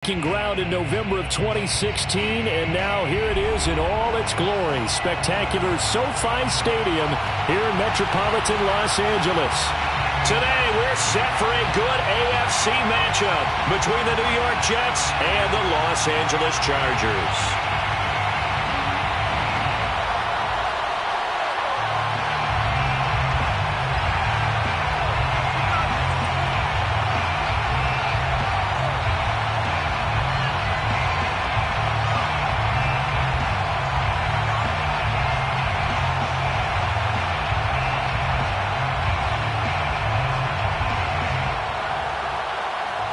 Ground in November of 2016, and now here it is in all its glory. Spectacular SoFi Stadium here in metropolitan Los Angeles. Today we're set for a good AFC matchup between the New York Jets and the Los Angeles Chargers.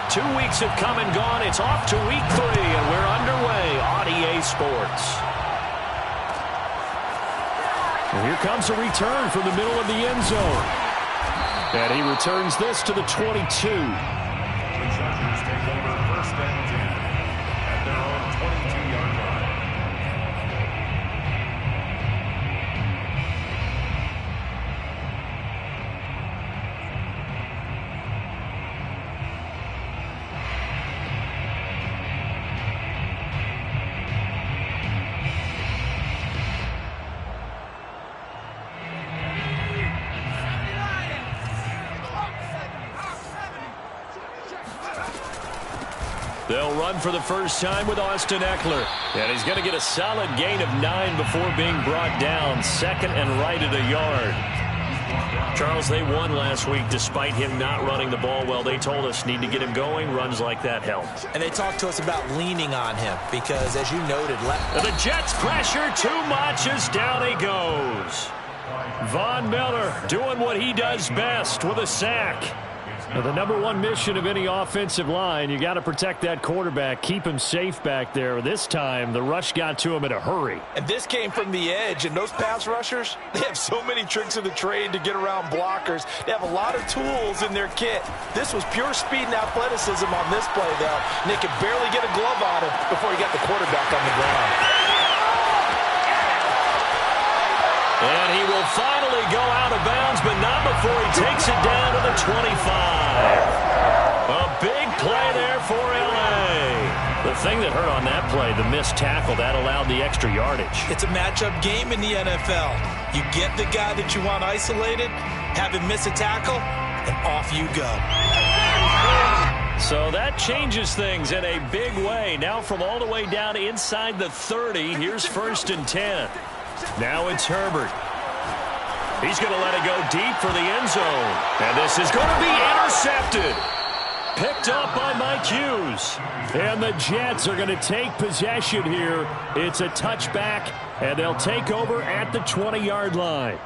2 weeks have come and gone. It's off to week 3, and we're underway on EA Sports. And here comes a return from the middle of the end zone. And he returns this to the 22. The Chargers take over first and 10 at their own 22-yard line. They'll run for the first time with Austin Eckler. And he's going to get a solid gain of 9 before being brought down. Second and right at a yard. Charles, they won last week despite him not running the ball well. They told us need to get him going. Runs like that help. And they talked to us about leaning on him because, as you noted, the Jets pressure too much as down he goes. Von Miller doing what he does best with a sack. Now, the number one mission of any offensive line, you got to protect that quarterback, keep him safe back there. This time, the rush got to him in a hurry. And this came from the edge, and those pass rushers, they have so many tricks of the trade to get around blockers. They have a lot of tools in their kit. This was pure speed and athleticism on this play, though. And they could barely get a glove on him before he got the quarterback on the ground. And he will finally go out of bounds, but not before he takes it down to the 25. A big play there for L.A. The thing that hurt on that play, the missed tackle, that allowed the extra yardage. It's a matchup game in the NFL. You get the guy that you want isolated, have him miss a tackle, and off you go. So that changes things in a big way. Now from all the way down inside the 30, here's 1st and 10. Now it's Herbert. He's going to let it go deep for the end zone. And this is going to be intercepted. Picked up by Mike Hughes. And the Jets are going to take possession here. It's a touchback, and they'll take over at the 20-yard line.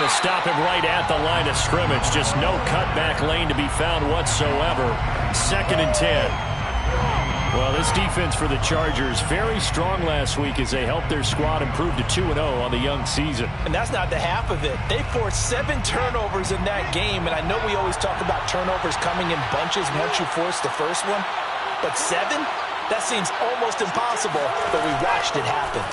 Stop him right at the line of scrimmage. Just no cutback lane to be found whatsoever. 2nd and 10. Well, this defense for the Chargers, very strong last week as they helped their squad improve to 2-0 on the young season. And that's not the half of it. They forced 7 turnovers in that game, and I know we always talk about turnovers coming in bunches once you force the first one. But 7? That seems almost impossible, but we watched it happen.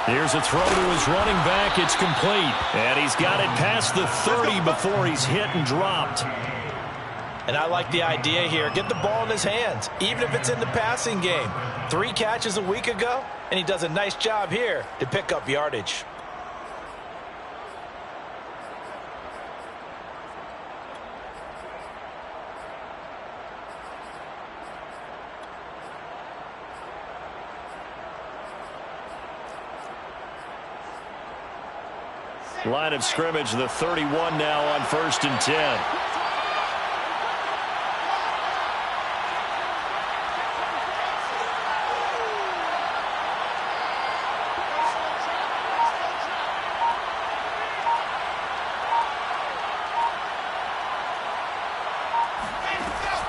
Here's a throw to his running back. It's complete. And he's got it past the 30 before he's hit and dropped. And I like the idea here. Get the ball in his hands, even if it's in the passing game. 3 catches a week ago, and he does a nice job here to pick up yardage. Line of scrimmage, the 31 now on 1st and 10.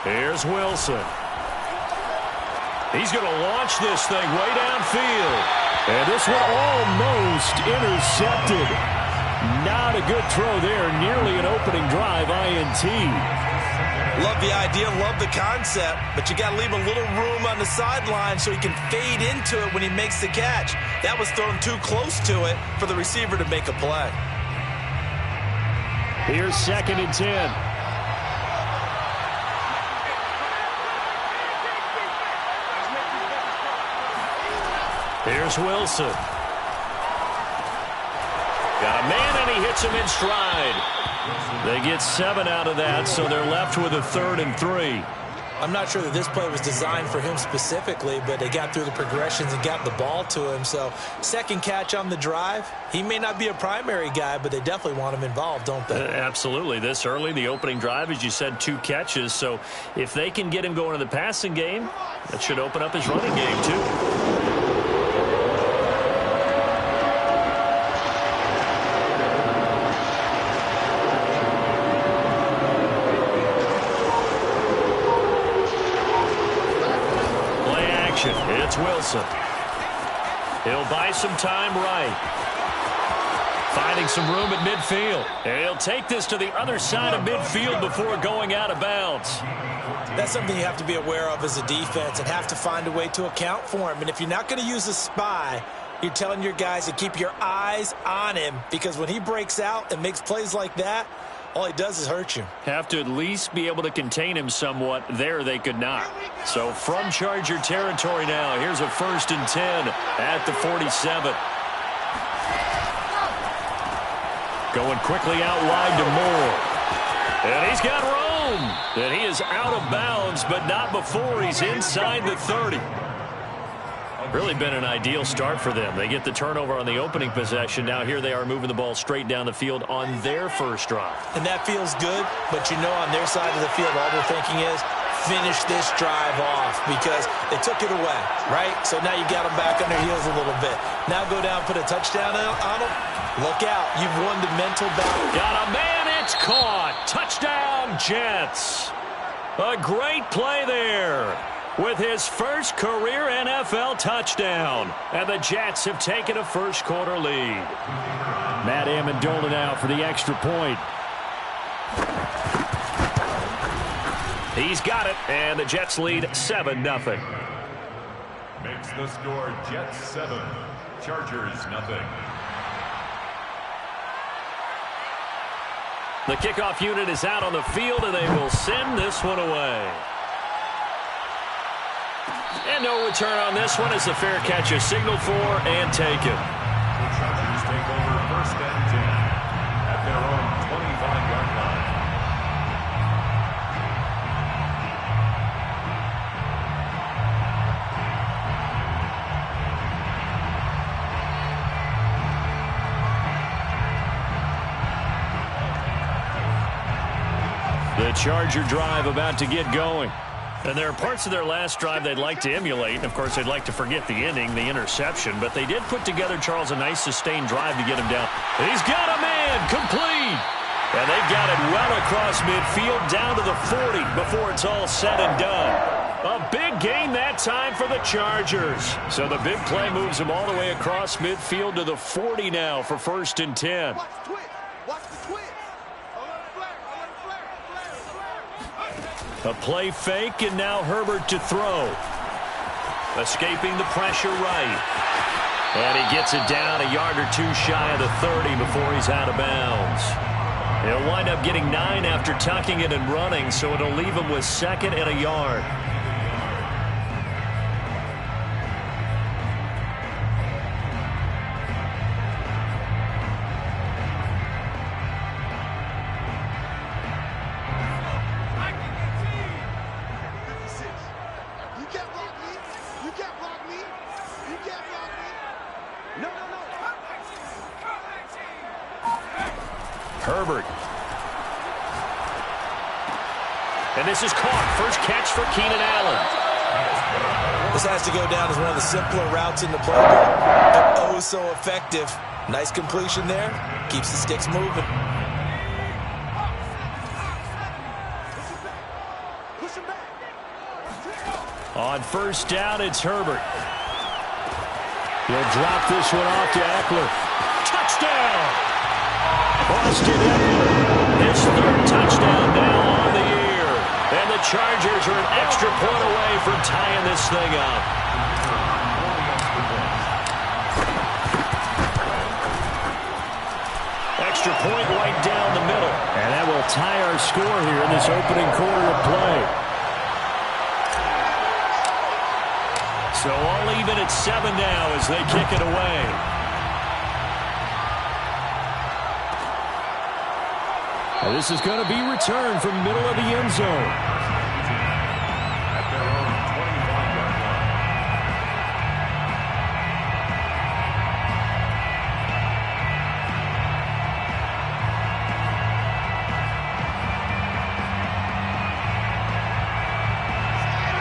Here's Wilson. He's going to launch this thing way downfield. And this one almost intercepted. Not a good throw there. Nearly an opening drive INT. Love the idea, love the concept, but you got to leave a little room on the sideline so he can fade into it when he makes the catch. That was thrown too close to it for the receiver to make a play. Here's 2nd and 10. Here's Wilson. Got a man, and he hits him in stride. They get 7 out of that, so they're left with a 3rd and 3. I'm not sure that this play was designed for him specifically, but they got through the progressions and got the ball to him. So, second catch on the drive. He may not be a primary guy, but they definitely want him involved, don't they? Absolutely. This early, the opening drive, as you said, 2 catches. So, if they can get him going in the passing game, that should open up his running game, too. It's Wilson. He'll buy some time right. Finding some room at midfield. And he'll take this to the other side of midfield before going out of bounds. That's something you have to be aware of as a defense and have to find a way to account for him. And if you're not going to use a spy, you're telling your guys to keep your eyes on him, because when he breaks out and makes plays like that, all he does is hurt you. Have to at least be able to contain him somewhat. There they could not. So from Charger territory now, here's a 1st and 10 at the 47. Going quickly out wide to Moore. And he's got room. And he is out of bounds, but not before he's inside the 30. Really been an ideal start for them. They get the turnover on the opening possession. Now here they are moving the ball straight down the field on their first drive. And that feels good, but you know on their side of the field all they're thinking is finish this drive off, because they took it away, right? So now you got them back on their heels a little bit. Now go down, put a touchdown on them. Look out. You've won the mental battle. Got a man. It's caught. Touchdown, Jets. A great play there with his first career NFL touchdown. And the Jets have taken a first-quarter lead. Matt Amendola now for the extra point. He's got it, and the Jets lead 7-0. Makes the score Jets 7, Chargers 0. The kickoff unit is out on the field, and they will send this one away. And no return on this one as the fair catch is signaled for and taken. The Chargers take over 1st and 10 at their own 25-yard line. The Charger drive about to get going. And there are parts of their last drive they'd like to emulate. And, of course, they'd like to forget the ending, the interception. But they did put together, Charles, a nice sustained drive to get him down. He's got a man, complete. And they've got it well across midfield, down to the 40 before it's all said and done. A big gain that time for the Chargers. So the big play moves them all the way across midfield to the 40 now for 1st and 10. A play fake, and now Herbert to throw. Escaping the pressure right. And he gets it down a yard or two shy of the 30 before he's out of bounds. He'll wind up getting 9 after tucking it and running, so it'll leave him with 2nd and a yard. Herbert. And this is caught. First catch for Keenan Allen. This has to go down as one of the simpler routes in the playbook, but oh so effective. Nice completion there. Keeps the sticks moving. On first down, it's Herbert. He'll drop this one off to Eckler. Touchdown! Austin Eckler, his third touchdown now on the year. And the Chargers are an extra point away from tying this thing up. Extra point right down the middle. And that will tie our score here in this opening quarter of play. So all even at 7 now as they kick it away. Well, this is going to be returned from middle of the end zone. At their own 25-yard line.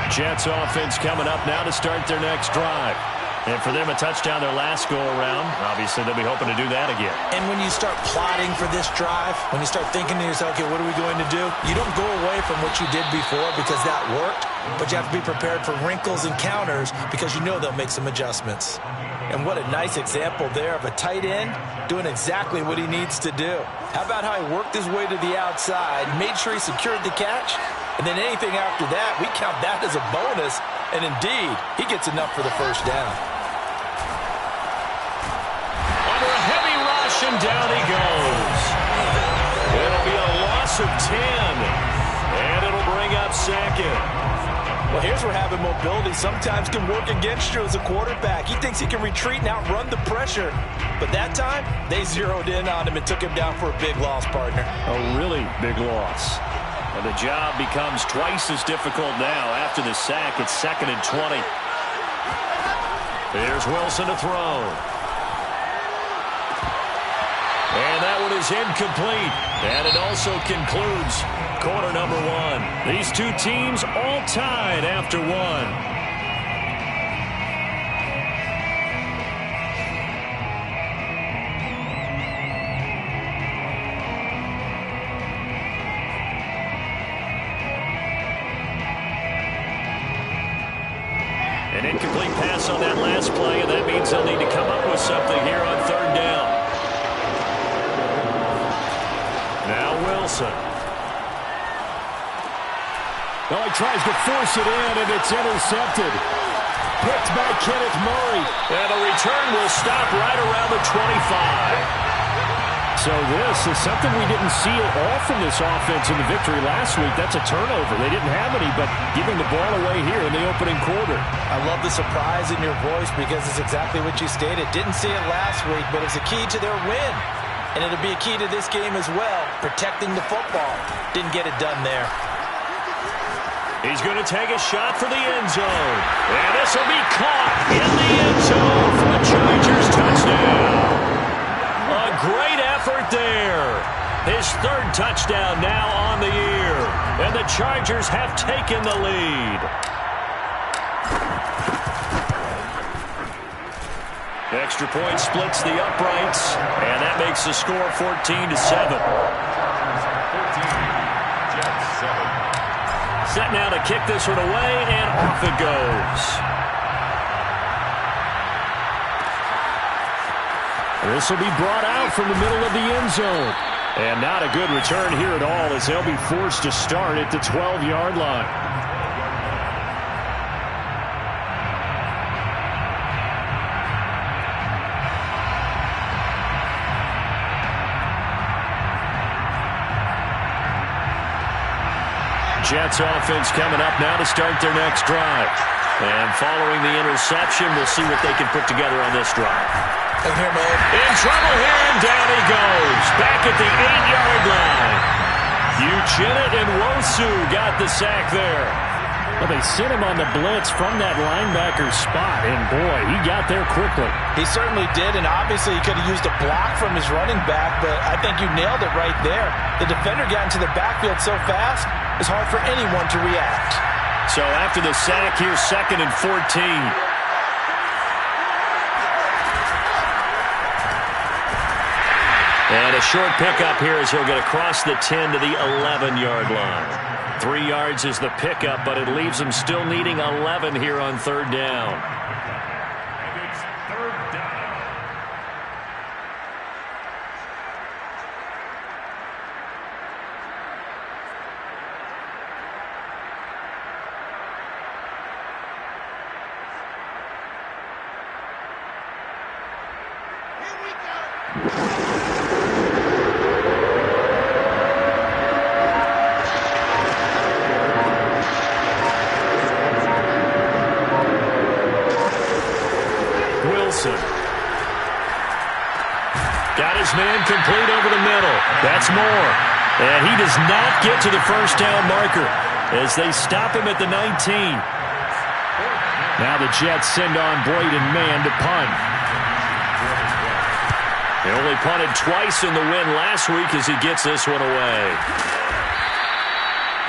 Jets offense coming up now to start their next drive. And for them, a touchdown their last go-around. Obviously, they'll be hoping to do that again. And when you start plotting for this drive, when you start thinking to yourself, okay, what are we going to do? You don't go away from what you did before because that worked, but you have to be prepared for wrinkles and counters because you know they'll make some adjustments. And what a nice example there of a tight end doing exactly what he needs to do. How about how he worked his way to the outside, made sure he secured the catch, and then anything after that, we count that as a bonus. And indeed, he gets enough for the first down. Under a heavy rush, and down he goes. It'll be a loss of 10. And it'll bring up second. Well, here's where having mobility sometimes can work against you as a quarterback. He thinks he can retreat and outrun the pressure. But that time, they zeroed in on him and took him down for a big loss, partner. A really big loss. And the job becomes twice as difficult now after the sack. It's 2nd and 20. Here's Wilson to throw. And that one is incomplete. And it also concludes quarter number 1. These two teams all tied after 1. An incomplete pass on that last play, and that means they'll need to come up with something here on 3rd down. Now Wilson. Well, he tries to force it in, and it's intercepted. Picked by Kenneth Murray. And the return will stop right around the 25. So this is something we didn't see at all from this offense in the victory last week. That's a turnover. They didn't have any, but giving the ball away here in the opening quarter. I love the surprise in your voice because it's exactly what you stated. Didn't see it last week, but it's a key to their win. And it'll be a key to this game as well, protecting the football. Didn't get it done there. He's going to take a shot for the end zone. And this will be caught in the end zone for a Chargers touchdown. A great effort there. His 3rd touchdown now on the year. And the Chargers have taken the lead. Extra point splits the uprights. And that makes the score 14-7. 14. Jets 7. Set now to kick this one away, and off it goes. This will be brought out from the middle of the end zone. And not a good return here at all as they'll be forced to start at the 12-yard line. Jets offense coming up now to start their next drive. And following the interception, we'll see what they can put together on this drive. And here, man. In trouble here, and down he goes. Back at the 8-yard line. Uchenna and Wosu got the sack there. Well, they sent him on the blitz from that linebacker spot, and boy, he got there quickly. He certainly did, and obviously he could have used a block from his running back, but I think you nailed it right there. The defender got into the backfield so fast, it's hard for anyone to react. So after the sack, here's 2nd and 14. And a short pickup here as he'll get across the 10 to the 11-yard line. 3 yards is the pickup, but it leaves him still needing 11 here on third down. And it's third down. Got his man complete over the middle. That's Moore. And he does not get to the first down marker as they stop him at the 19. Now the Jets send on Braden Mann to punt. They only punted twice in the win last week as he gets this one away.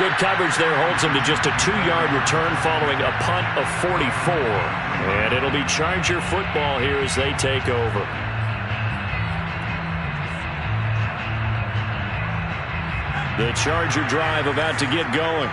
Good coverage there holds him to just a 2-yard return following a punt of 44. And it'll be Charger football here as they take over. The Charger drive about to get going.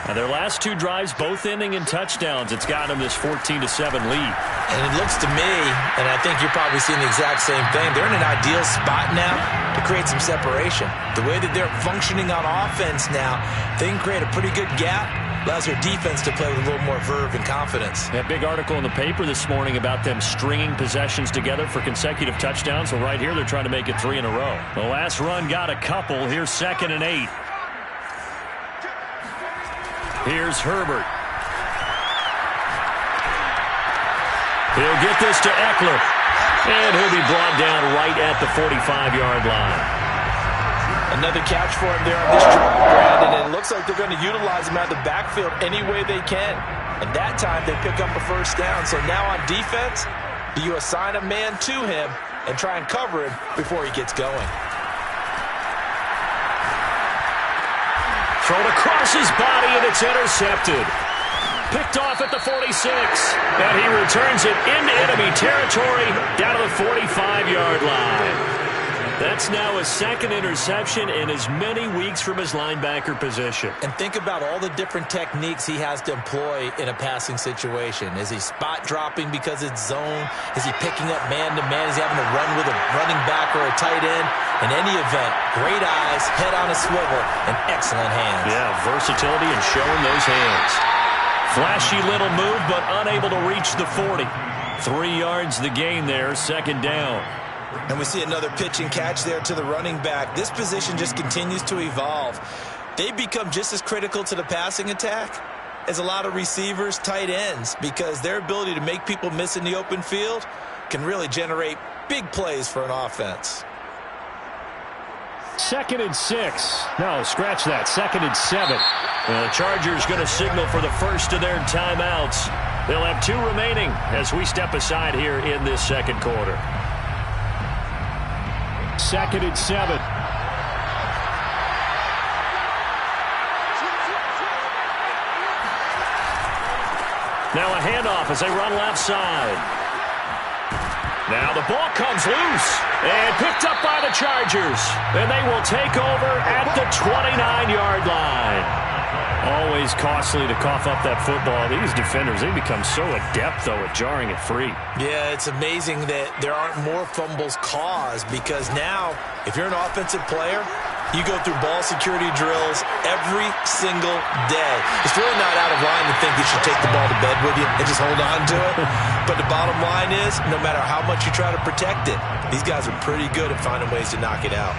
Now their last 2 drives both ending in touchdowns. It's got them this 14-7 lead. And it looks to me, and I think you're probably seeing the exact same thing, they're in an ideal spot now to create some separation. The way that they're functioning on offense now, they can create a pretty good gap. Allows their defense to play with a little more verve and confidence. That big article in the paper this morning about them stringing possessions together for consecutive touchdowns. Well, right here, they're trying to make it 3 in a row. The last run got a couple. Here's 2nd and 8. Here's Herbert. He'll get this to Eckler. And he'll be brought down right at the 45-yard line. Another catch for him there on this drive, Brandon. And it looks like they're going to utilize him out of the backfield any way they can. And that time they pick up a first down. So now on defense, do you assign a man to him and try and cover him before he gets going? Thrown across his body, and it's intercepted. Picked off at the 46. And he returns it into enemy territory down to the 45-yard line. That's now his 2nd interception in as many weeks from his linebacker position. And think about all the different techniques he has to employ in a passing situation. Is he spot dropping because it's zone? Is he picking up man-to-man? Is he having to run with a running back or a tight end? In any event, great eyes, head on a swivel, and excellent hands. Yeah, versatility and showing those hands. Flashy little move, but unable to reach the 40. 3 yards the gain there, 2nd down. And we see another pitch and catch there to the running back. This position just continues to evolve. They become just as critical to the passing attack as a lot of receivers, tight ends, because their ability to make people miss in the open field can really generate big plays for an offense. 2nd and 6. No, scratch that. 2nd and 7. The Chargers going to signal for the first of their timeouts. They'll have 2 remaining as we step aside here in this 2nd quarter. 2nd and 7. Now a handoff as they run left side. Now the ball comes loose and picked up by the Chargers. And they will take over at the 29-yard line. Always costly to cough up that football. These defenders, they become so adept, though, at jarring it free. Yeah, it's amazing that there aren't more fumbles caused because now, if you're an offensive player, you go through ball security drills every single day. It's really not out of line to think you should take the ball to bed with you and just hold on to it. But the bottom line is, no matter how much you try to protect it, these guys are pretty good at finding ways to knock it out.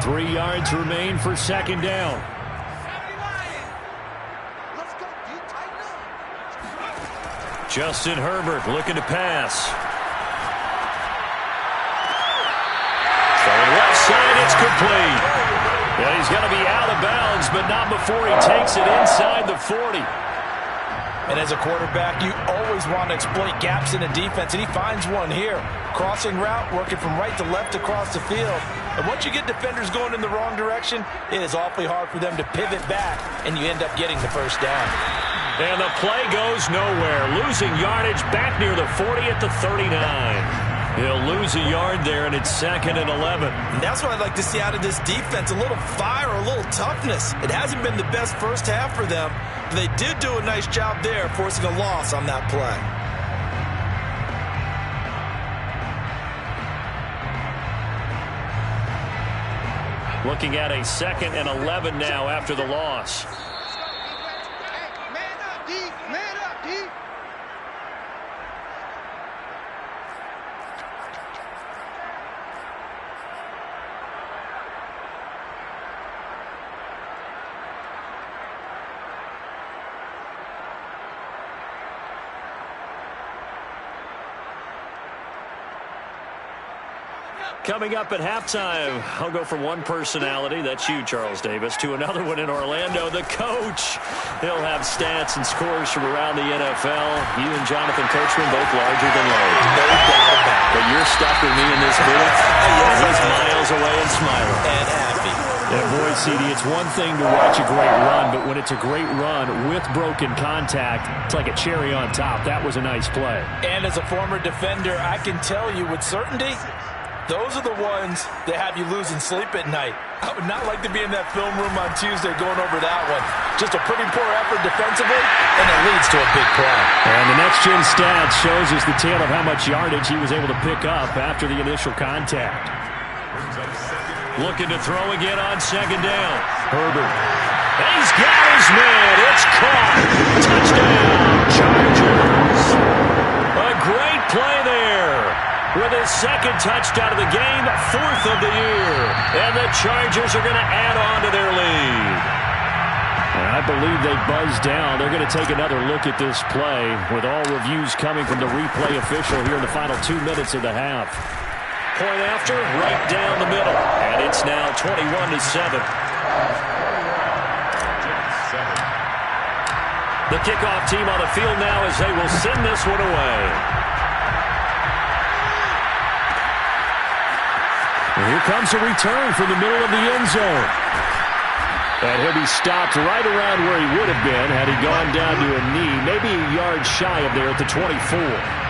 3 yards remain for 2nd down. Justin Herbert looking to pass. Throwing left side, it's complete. Yeah, he's going to be out of bounds, but not before he takes it inside the 40. And as a quarterback, you always want to exploit gaps in the defense, and he finds one here. Crossing route, working from right to left across the field. And once you get defenders going in the wrong direction, it is awfully hard for them to pivot back, and you end up getting the first down. And the play goes nowhere. Losing yardage back near the 40 at the 39. He'll lose a yard there, and it's 2nd and 11. And that's what I'd like to see out of this defense, a little fire, a little toughness. It hasn't been the best first half for them, but they did do a nice job there, forcing a loss on that play. Looking at a 2nd and 11 now after the loss. Coming up at halftime, I'll go from one personality, that's you, Charles Davis, to another one in Orlando, the coach. He'll have stats and scores from around the NFL. You and Jonathan Coachman both larger than life. No doubt about it. But you're stuck with me in this booth, and he's miles away and smiling. And happy. Yeah, boy, CD, it's one thing to watch a great run, but when it's a great run with broken contact, it's like a cherry on top. That was a nice play. And as a former defender, I can tell you with certainty, those are the ones that have you losing sleep at night. I would not like to be in that film room on Tuesday going over that one. Just a pretty poor effort defensively, and it leads to a big play. And the next-gen stats shows us the tale of how much yardage he was able to pick up after the initial contact. Looking to throw again on 2nd down. Herbert. He's got his man. It's caught. Touchdown, Chargers. A great play there. With his 2nd touchdown of the game, 4th of the year. And the Chargers are going to add on to their lead. And I believe they buzzed down. They're going to take another look at this play with all reviews coming from the replay official here in the final 2 minutes of the half. Point after, right down the middle. And it's now 21-7. The kickoff team on the field now as they will send this one away. And here comes a return from the middle of the end zone. And he'll be stopped right around where he would have been had he gone down to a knee, maybe a yard shy of there at the 24.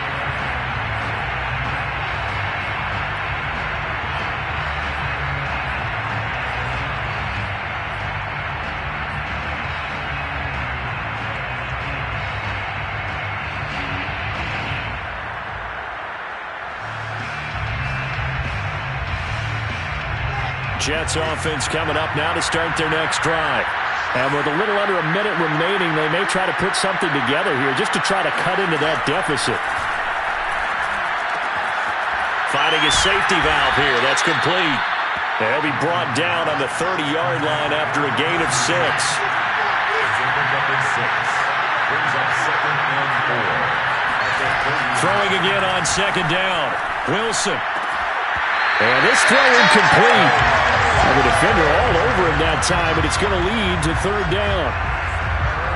Jets offense coming up now to start their next drive. And with a little under a minute remaining, they may try to put something together here just to try to cut into that deficit. Finding a safety valve here. That's complete. They'll be brought down on the 30-yard line after a gain of 6. Throwing again on 2nd down. Wilson. And this throw incomplete. And the defender all over him that time, and it's going to lead to 3rd down.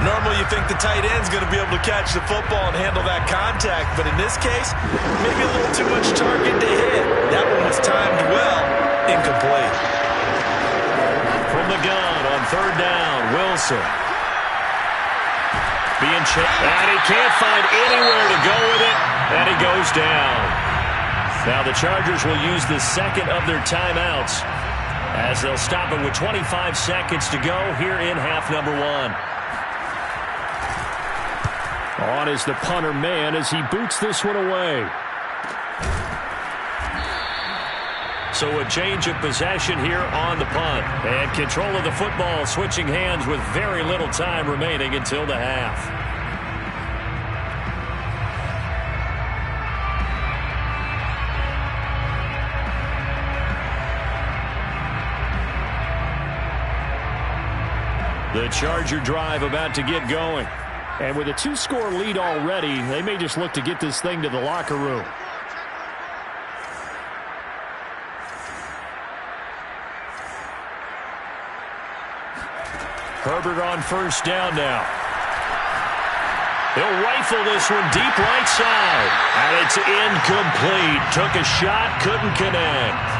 Normally you think the tight end's going to be able to catch the football and handle that contact, but in this case, maybe a little too much target to hit. That one was timed well, incomplete. From the gun on 3rd down, Wilson. Being checked, and he can't find anywhere to go with it, and he goes down. Now the Chargers will use the 2nd of their timeouts as they'll stop it with 25 seconds to go here in half number 1. On is the punter man as he boots this one away. So a change of possession here on the punt. And control of the football switching hands with very little time remaining until the half. The Charger drive about to get going. And with a 2-score lead already, they may just look to get this thing to the locker room. Herbert on 1st down now. He'll rifle this one deep right side. And it's incomplete. Took a shot, couldn't connect.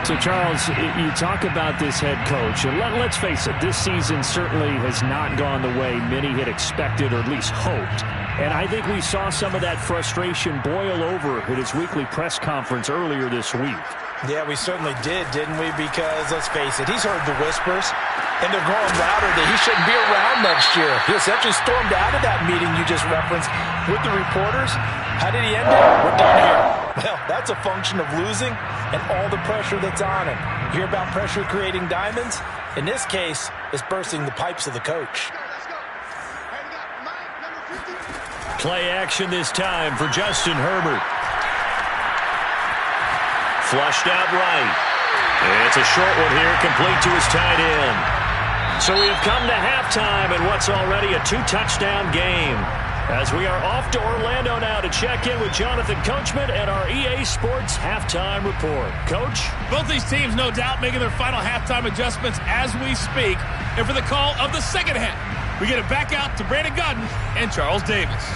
So, Charles, you talk about this head coach, and let's face it, this season certainly has not gone the way many had expected or at least hoped. And I think we saw some of that frustration boil over at his weekly press conference earlier this week. Yeah, we certainly did, didn't we? Because, let's face it, he's heard the whispers, and they're growing louder that he shouldn't be around next year. He essentially stormed out of that meeting you just referenced with the reporters. How did he end it? We're done here. Well, that's a function of losing and all the pressure that's on him. You hear about pressure creating diamonds? In this case, it's bursting the pipes of the coach. Play action this time for Justin Herbert. Flushed out right. It's a short one here, complete to his tight end. So we have come to halftime in what's already a 2-touchdown game. As we are off to Orlando now to check in with Jonathan Coachman and our EA Sports Halftime Report. Coach? Both these teams, no doubt, making their final halftime adjustments as we speak. And for the call of the second half, we get it back out to Brandon Gudden and Charles Davis.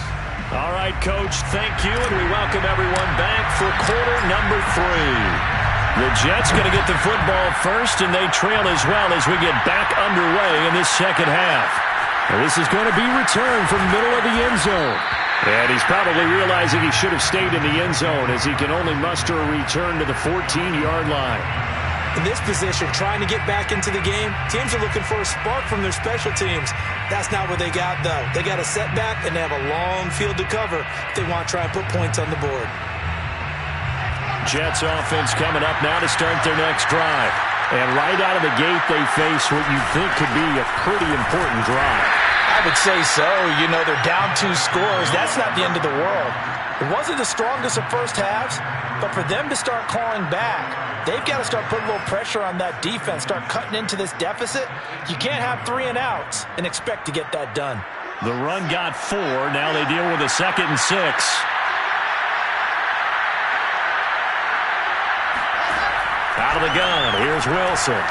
All right, Coach, thank you, and we welcome everyone back for quarter number 3. The Jets going to get the football first, and they trail as well as we get back underway in this second half. Well, this is going to be returned from the middle of the end zone. And he's probably realizing he should have stayed in the end zone as he can only muster a return to the 14-yard line. In this position, trying to get back into the game, teams are looking for a spark from their special teams. That's not what they got, though. They got a setback, and they have a long field to cover if they want to try and put points on the board. Jets offense coming up now to start their next drive. And right out of the gate, they face what you think could be a pretty important drive. I would say so. You know, they're down 2 scores. That's not the end of the world. It wasn't the strongest of first halves, but for them to start clawing back, they've got to start putting a little pressure on that defense, start cutting into this deficit. You can't have 3 and outs and expect to get that done. The run got 4. Now they deal with a 2nd and 6. Out of the gun, here's Wilson.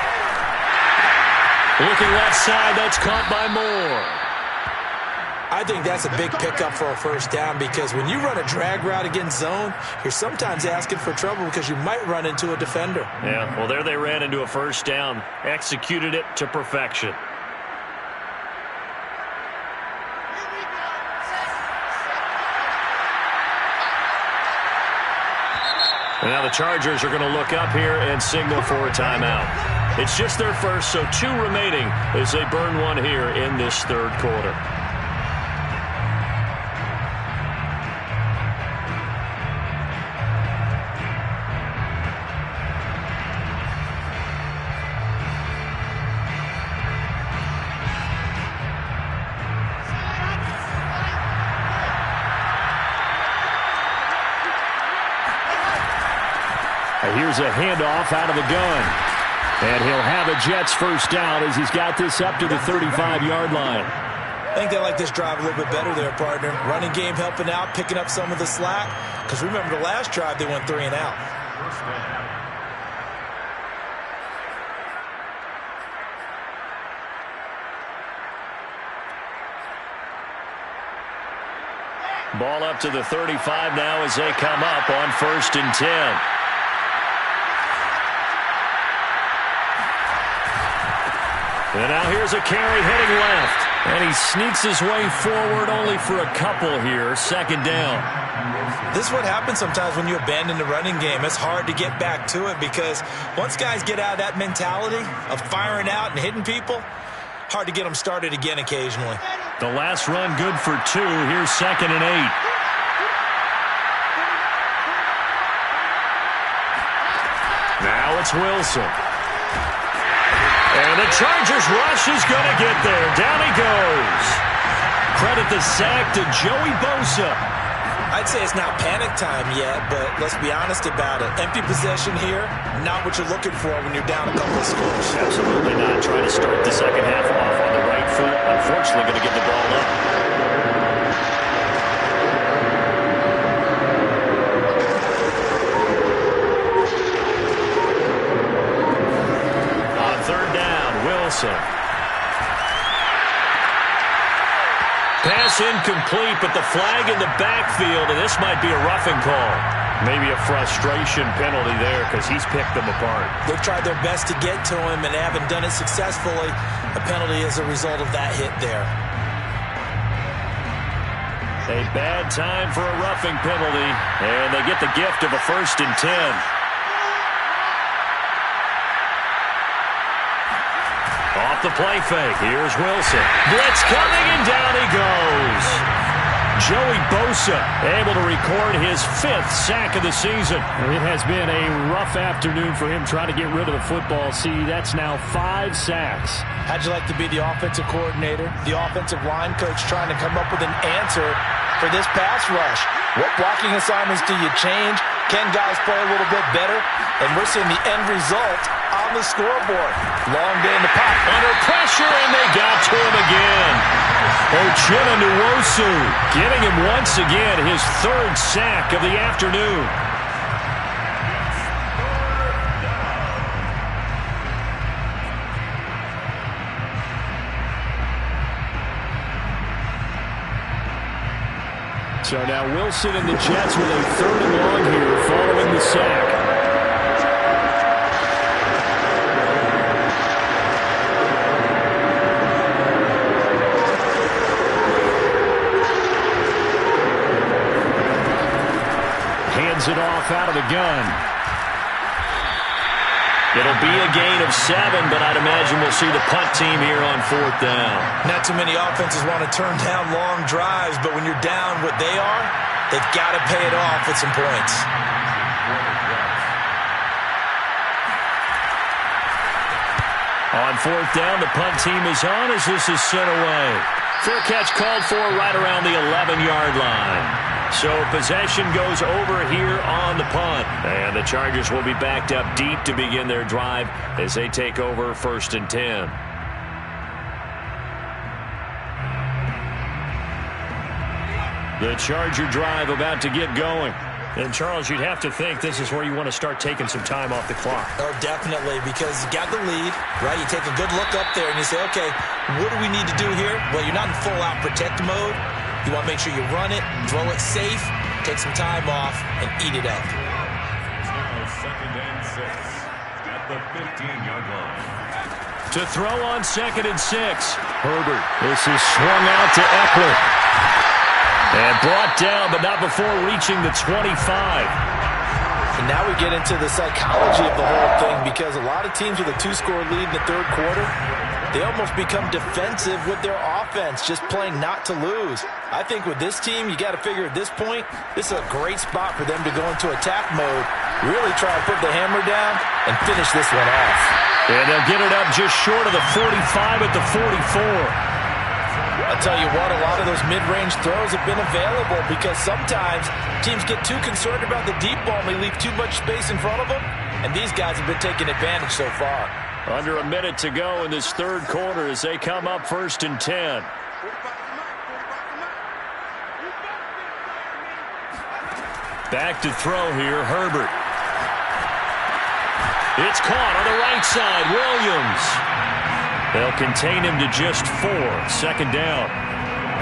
Looking left side, that's caught by Moore. I think that's a big pickup for a first down because when you run a drag route against zone, you're sometimes asking for trouble because you might run into a defender. Yeah, well, there they ran into a first down, executed it to perfection. And now the Chargers are going to look up here and signal for a timeout. It's just their first, so 2 remaining as they burn one here in this third quarter. Here's a handoff out of the gun. And he'll have a Jets first down as he's got this up to the 35-yard line. I think they like this drive a little bit better there, partner. Running game helping out, picking up some of the slack. Because remember the last drive, they went 3 and out. Ball up to the 35 now as they come up on 1st and 10. And now here's a carry heading left. And he sneaks his way forward only for a couple here. 2nd down. This is what happens sometimes when you abandon the running game. It's hard to get back to it because once guys get out of that mentality of firing out and hitting people, hard to get them started again occasionally. The last run good for 2. Here's 2nd and 8. Now it's Wilson. And the Chargers rush is going to get there. Down he goes. Credit the sack to Joey Bosa. I'd say it's not panic time yet, but let's be honest about it. Empty possession here, not what you're looking for when you're down a couple of scores. Absolutely not. Trying to start the second half off on the right foot. Unfortunately, going to give the ball up. On 3rd down, Wilson. Pass incomplete, but the flag in the backfield, and this might be a roughing call. Maybe a frustration penalty there because he's picked them apart. They've tried their best to get to him and haven't done it successfully. A penalty as a result of that hit there. A bad time for a roughing penalty, and they get the gift of a 1st and 10. Off the play fake. Here's Wilson. Blitz coming, and down he goes. Joey Bosa able to record his 5th sack of the season. It has been a rough afternoon for him trying to get rid of the football. See, that's now 5 sacks. How'd you like to be the offensive coordinator, the offensive line coach trying to come up with an answer for this pass rush? What blocking assignments do you change? Can guys play a little bit better? And we're seeing the end result on the scoreboard. Long day in the pot. Under pressure, and they got to him again. Uchenna Nwosu giving him once again his 3rd sack of the afternoon. So now Wilson and the Jets with a 3rd and long here following the sack. Hands it off out of the gun. It'll be a gain of 7, but I'd imagine we'll see the punt team here on 4th down. Not too many offenses want to turn down long drives, but when you're down what they are, they've got to pay it off with some points. On 4th down, the punt team is on as this is sent away. Fair catch called for right around the 11-yard line. So possession goes over here on the punt. And the Chargers will be backed up deep to begin their drive as they take over 1st and 10. The Charger drive about to get going. And, Charles, you'd have to think this is where you want to start taking some time off the clock. Oh, definitely, because you got the lead, right? You take a good look up there and you say, okay, what do we need to do here? Well, you're not in full-out protect mode. You want to make sure you run it, throw it safe, take some time off, and eat it up. Now 2nd and 6 at the 15-yard line. To throw on 2nd and 6. Herbert. This is swung out to Eckler. And brought down, but not before reaching the 25. And now we get into the psychology of the whole thing, because a lot of teams with a 2-score lead in the 3rd quarter, they almost become defensive with their offense, just playing not to lose. I think with this team, you got to figure at this point, this is a great spot for them to go into attack mode, really try to put the hammer down and finish this one off. And they'll get it up just short of the 45 at the 44. I'll tell you what, a lot of those mid-range throws have been available because sometimes teams get too concerned about the deep ball and they leave too much space in front of them, and these guys have been taking advantage so far. Under a minute to go in this 3rd quarter as they come up 1st and 10. Back to throw here, Herbert. It's caught on the right side, Williams. They'll contain him to just 4. 2nd down.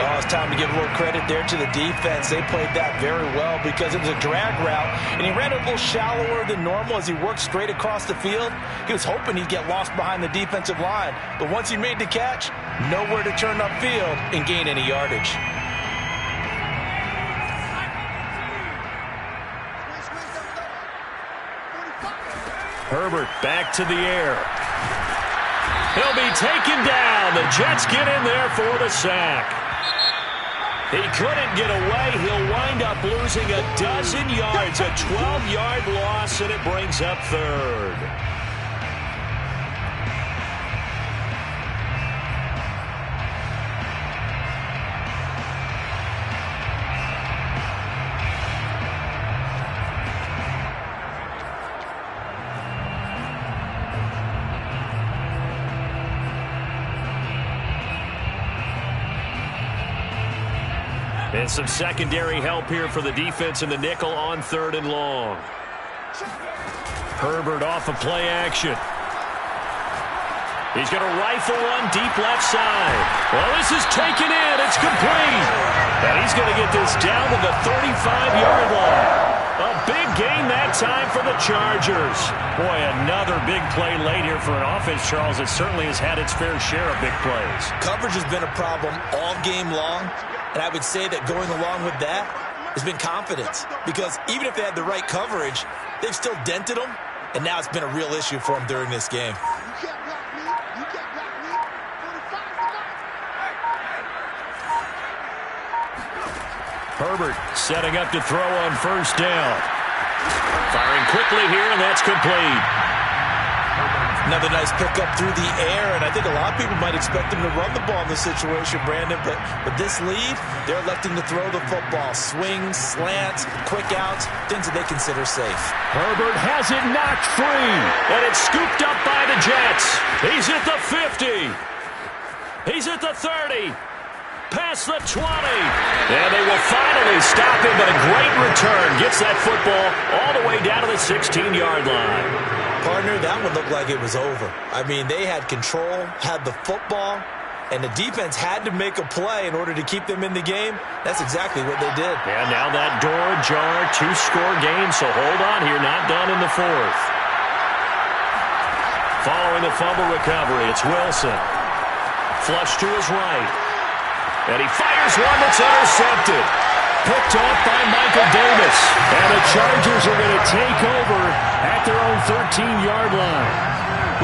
Oh, it's time to give a little credit there to the defense. They played that very well because it was a drag route, and he ran a little shallower than normal as he worked straight across the field. He was hoping he'd get lost behind the defensive line, but once he made the catch, nowhere to turn upfield and gain any yardage. Herbert back to the air. He'll be taken down. The Jets get in there for the sack. He couldn't get away. He'll wind up losing a dozen yards, a 12-yard loss, and it brings up 3rd. And some secondary help here for the defense in the nickel on 3rd and long. Herbert off of play action. He's going to rifle one deep left side. Well, this is taken in. It's complete. And he's going to get this down to the 35-yard line. A big gain that time for the Chargers. Boy, another big play late here for an offense, Charles, that certainly has had its fair share of big plays. Coverage has been a problem all game long, and I would say that going along with that has been confidence. Because even if they had the right coverage, they've still dented them, and now it's been a real issue for them during this game. Herbert setting up to throw on first down. Firing quickly here, and that's complete. Another nice pickup through the air, and I think a lot of people might expect him to run the ball in this situation, Brandon, but this lead, they're electing to throw the football. Swings, slants, quick outs, things that they consider safe. Herbert has it knocked free, and it's scooped up by the Jets. He's at the 50. He's at the 30. Past the 20. And they will finally stop him, but a great return. Gets that football all the way down to the 16-yard line. Partner, that one looked like it was over. I mean, they had control, had the football, and the defense had to make a play in order to keep them in the game. That's exactly what they did. And now that door ajar, 2-score game, so hold on here, not done in the fourth. Following the fumble recovery, it's Wilson. Flush to his right. And he fires one that's intercepted. Picked off by Michael Davis. And the Chargers are going to take over at their own 13-yard line.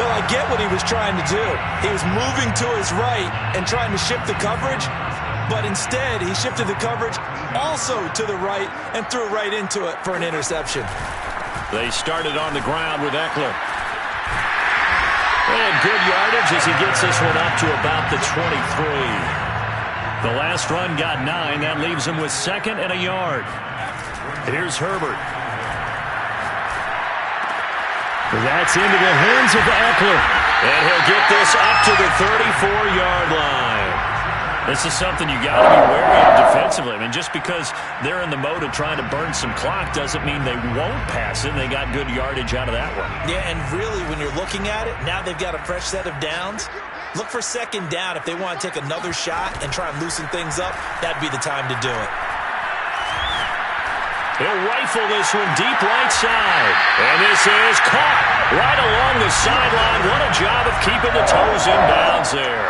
Well, I get what he was trying to do. He was moving to his right and trying to shift the coverage. But instead, he shifted the coverage also to the right and threw right into it for an interception. They started on the ground with Eckler. And good yardage as he gets this one up to about the 23. The last run got 9. That leaves him with 2nd and a yard. Here's Herbert. That's into the hands of Eckler. And he'll get this up to the 34-yard line. This is something you got to be wary of defensively. I mean, just because they're in the mode of trying to burn some clock doesn't mean they won't pass it. They got good yardage out of that one. Yeah, and really, when you're looking at it, now they've got a fresh set of downs. Look for 2nd down. If they want to take another shot and try and loosen things up, that'd be the time to do it. He'll rifle this one deep right side. And this is caught right along the sideline. What a job of keeping the toes in bounds there.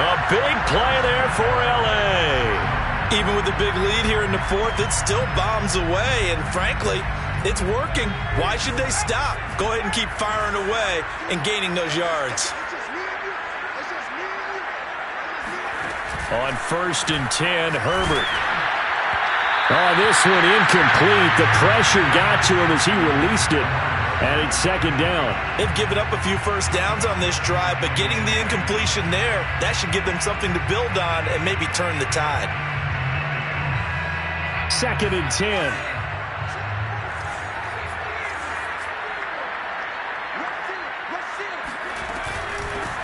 A big play there for L.A. Even with the big lead here in the fourth, it still bombs away. And frankly, it's working. Why should they stop? Go ahead and keep firing away and gaining those yards. On 1st and 10, Herbert. Oh, this one incomplete. The pressure got to him as he released it. And it's 2nd down. They've given up a few first downs on this drive, but getting the incompletion there, that should give them something to build on and maybe turn the tide. 2nd and 10.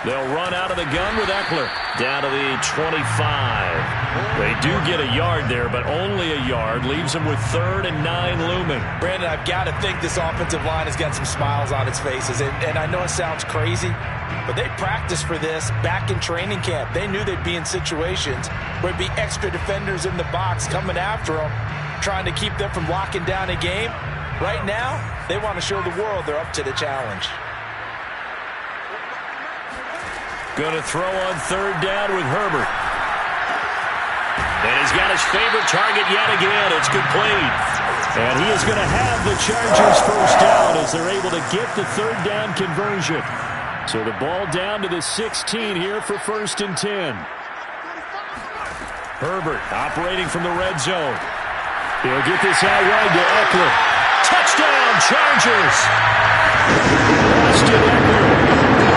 They'll run out of the gun with Eckler. Down to the 25. They do get a yard there, but only a yard. Leaves them with 3rd and 9 looming. Brandon, I've got to think this offensive line has got some smiles on its faces. And I know it sounds crazy, but they practiced for this back in training camp. They knew they'd be in situations where there'd be extra defenders in the box coming after them, trying to keep them from locking down a game. Right now, they want to show the world they're up to the challenge. Going to throw on 3rd down with Herbert. And he's got his favorite target yet again. It's complete. And he is going to have the Chargers first down as they're able to get the 3rd down conversion. So the ball down to the 16 here for 1st and 10. Herbert operating from the red zone. He'll get this out wide to Eckler. Touchdown, Chargers! Austin Eckler.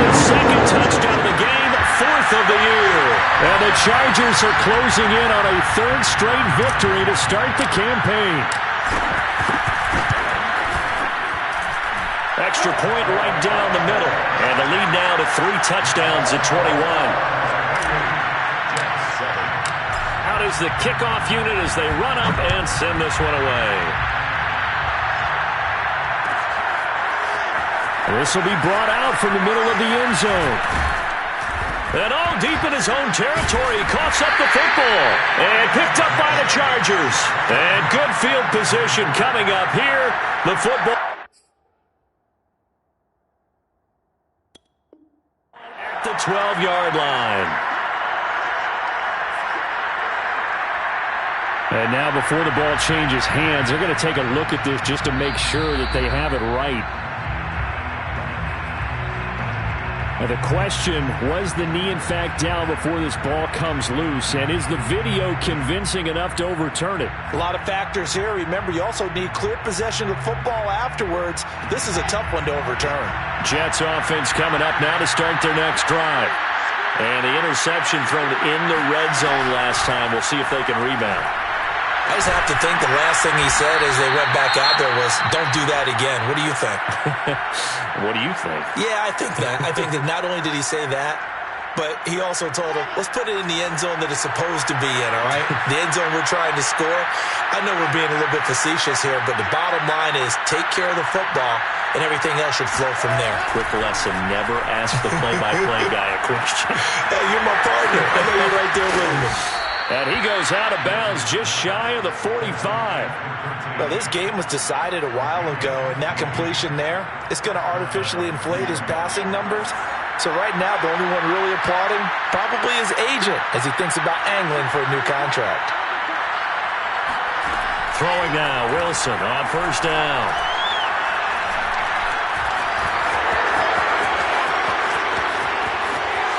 His 2nd touchdown of the game, 4th of the year. And the Chargers are closing in on a 3rd straight victory to start the campaign. Extra point right down the middle. And the lead now to 3 touchdowns at 21. Out is the kickoff unit as they run up and send this one away. This will be brought out from the middle of the end zone. And all deep in his own territory, he coughs up the football. And picked up by the Chargers. And good field position coming up here. The football at the 12-yard line. And now before the ball changes hands, they're going to take a look at this just to make sure that they have it right. Now the question, was the knee in fact down before this ball comes loose? And is the video convincing enough to overturn it? A lot of factors here. Remember, you also need clear possession of the football afterwards. This is a tough one to overturn. Jets offense coming up now to start their next drive. And the interception thrown in the red zone last time. We'll see if they can rebound. I just have to think the last thing he said as they went back out there was, don't do that again. What do you think? What do you think? Yeah, I think that. I think that not only did he say that, but he also told him, let's put it in the end zone that it's supposed to be in, all right? The end zone we're trying to score. I know we're being a little bit facetious here, but the bottom line is take care of the football, and everything else should flow from there. Quick lesson, never ask the play-by-play guy a question. Hey, you're my partner. I know you're right there with me. And he goes out of bounds just shy of the 45. Well, this game was decided a while ago, and that completion there is going to artificially inflate his passing numbers. So right now, the only one really applauding probably his agent as he thinks about angling for a new contract. Throwing now, Wilson on first down.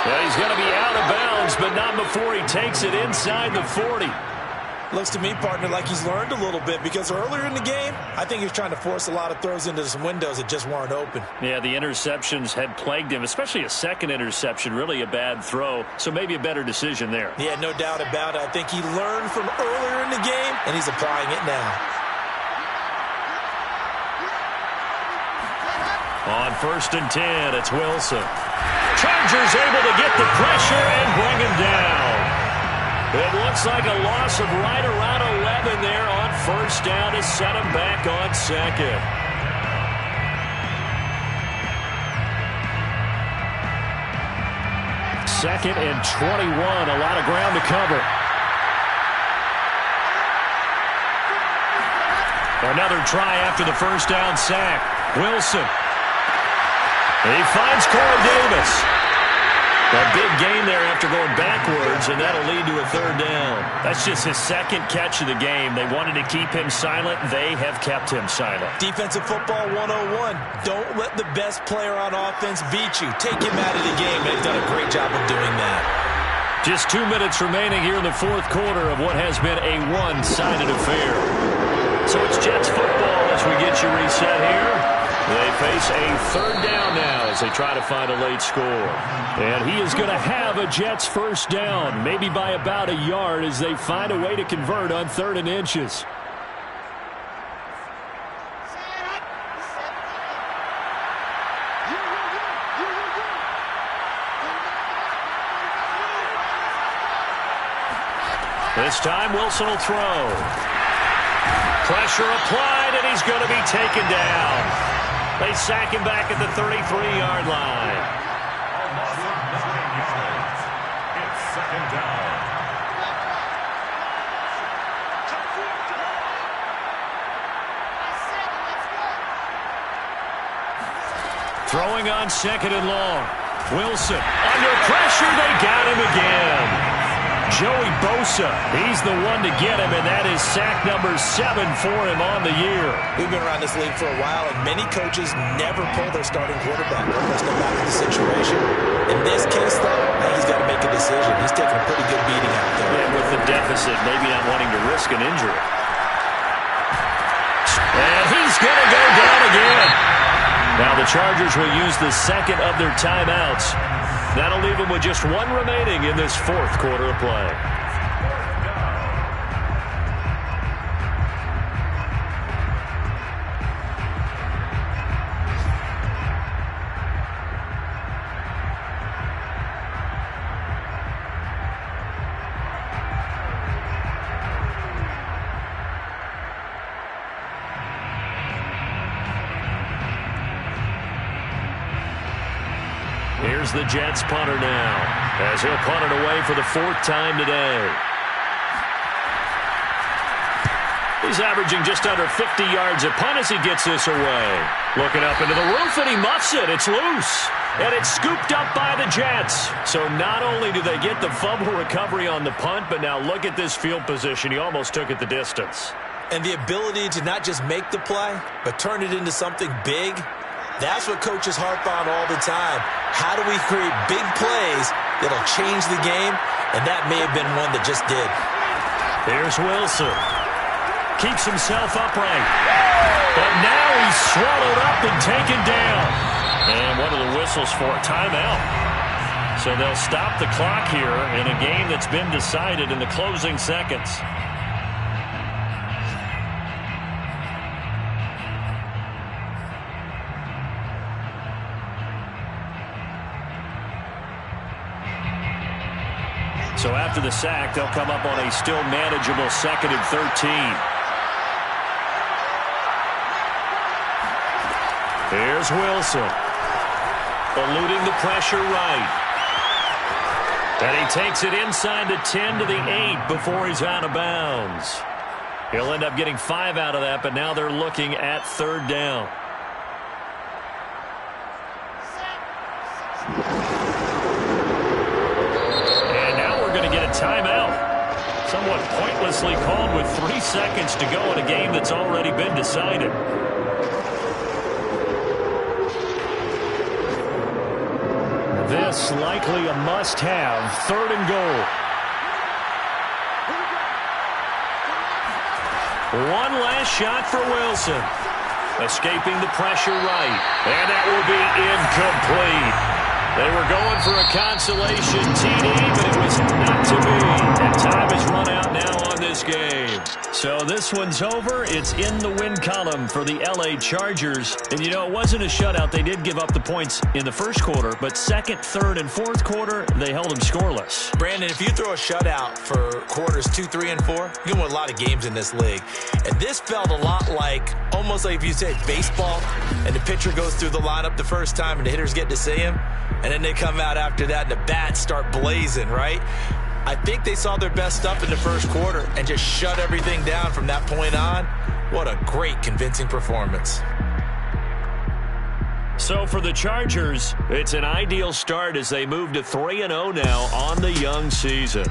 Yeah, he's going to be out of bounds, but not before he takes it inside the 40. Looks to me, partner, like he's learned a little bit because earlier in the game, I think he was trying to force a lot of throws into some windows that just weren't open. Yeah, the interceptions had plagued him, especially a second interception, really a bad throw, so maybe a better decision there. Yeah, no doubt about it. I think he learned from earlier in the game, and he's applying it now. On first and 10, it's Wilson. Chargers able to get the pressure and bring him down. It looks like a loss of right around 11 there on first down to set him back on second. Second and 21, a lot of ground to cover. Another try after the first down sack. Wilson. He finds Corey Davis. A big gain there after going backwards, and that'll lead to a third down. That's just his second catch of the game. They wanted to keep him silent. They have kept him silent. Defensive football 101. Don't let the best player on offense beat you. Take him out of the game. They've done a great job of doing that. Just 2 minutes remaining here in the fourth quarter of what has been a one-sided affair. So it's Jets football as we get you reset here. They face a third down now as they try to find a late score. And he is going to have a Jets first down, maybe by about a yard as they find a way to convert on 3rd and inches. This time Wilson will throw. Pressure applied, and he's going to be taken down. They sack him back at the 33-yard line. It's second down. Throwing on second and long. Wilson under pressure. They got him again. Joey Bosa, he's the one to get him, and that is sack number 7 for him on the year. We've been around this league for a while, and many coaches never pull their starting quarterback unless no matter the situation. In this case, though, I think he's got to make a decision. He's taking a pretty good beating out there. And with the deficit, maybe not wanting to risk an injury. And he's going to go down again. Now the Chargers will use the second of their timeouts. That'll leave them with just one remaining in this fourth quarter of play. Here's the Jets punter now, as he'll punt it away for the 4th time today. He's averaging just under 50 yards a punt as he gets this away. Looking up into the roof, and he muffs it. It's loose. And it's scooped up by the Jets. So not only do they get the fumble recovery on the punt, but now look at this field position. He almost took it the distance. And the ability to not just make the play, but turn it into something big, that's what coaches harp on all the time. How do we create big plays that'll change the game? And that may have been one that just did. Here's Wilson. Keeps himself upright. But now he's swallowed up and taken down. And what are the whistles for? Timeout. So they'll stop the clock here in a game that's been decided in the closing seconds. So after the sack, they'll come up on a still manageable 2nd and 13. Here's Wilson. Eluding the pressure right. And he takes it inside the 10 to the 8 before he's out of bounds. He'll end up getting 5 out of that, but now they're looking at 3rd down. And now we're going to get a timeout. Somewhat pointlessly called with 3 seconds to go in a game that's already been decided. This likely a must-have, 3rd and goal. One last shot for Wilson. Escaping the pressure right. And that will be incomplete. They were going for a consolation TD, but it was not to be. And time has run out now on this game. So this one's over. It's in the win column for the LA Chargers. And, you know, it wasn't a shutout. They did give up the points in the first quarter, but 2nd, 3rd, and 4th quarter, they held them scoreless. Brandon, if you throw a shutout for quarters 2, 3, and 4, you can win a lot of games in this league. And this felt a lot like, almost like if you say baseball, and the pitcher goes through the lineup the first time and the hitters get to see him, and then they come out after that and the bats start blazing, right? I think they saw their best stuff in the first quarter and just shut everything down from that point on. What a great, convincing performance. So for the Chargers, it's an ideal start as they move to 3-0 now on the young season.